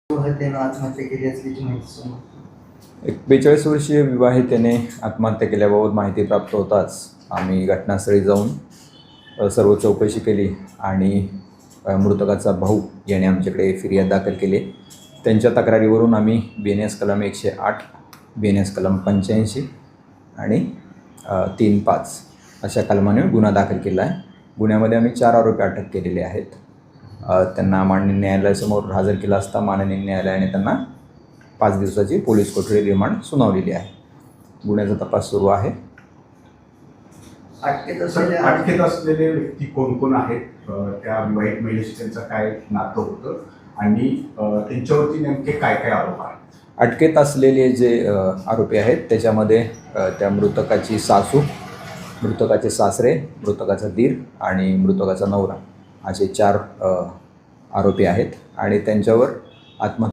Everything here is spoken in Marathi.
त्यानं आत्महत्या केली असल्याची माहिती समोर. एक 42 वर्षीय विवाहितेने आत्महत्या केल्याबाबत माहिती प्राप्त होताच आम्ही घटनास्थळी जाऊन सर्व चौकशी केली आणि मृतकाचा भाऊ याने आमच्याकडे फिर्याद दाखल केली. त्यांच्या तक्रारीवरून आम्ही BNS कलम 108, BNS कलम 85 आणि 3-5 अशा कलमाने गुन्हा दाखल केला आहे. गुन्ह्यामध्ये आम्ही 4 आरोपी अटक केलेले आहेत. त्यांना माननीय न्यायालयासमोर हजर केला असता माननीय न्यायालयाने त्यांना 5 दिवसाची पोलीस कोठडी रिमांड सुनावलेली आहे. गुन्ह्याचा तपास सुरू आहे. अटकेत असलेले व्यक्ती कोण कोण आहेत, त्या विवाहित महिलेशी त्यांचं काय नातं होतं आणि त्यांच्यावरती नेमके काय काय आरोप आहेत? अटकेत असलेले जे आरोपी आहेत त्याच्यामध्ये त्या मृतकाची सासू, मृतकाचे सासरे, मृतकाचा दीर आणि मृतकाचा नवरा असे 4 आरोपी आहेत आणि त्यांच्यावर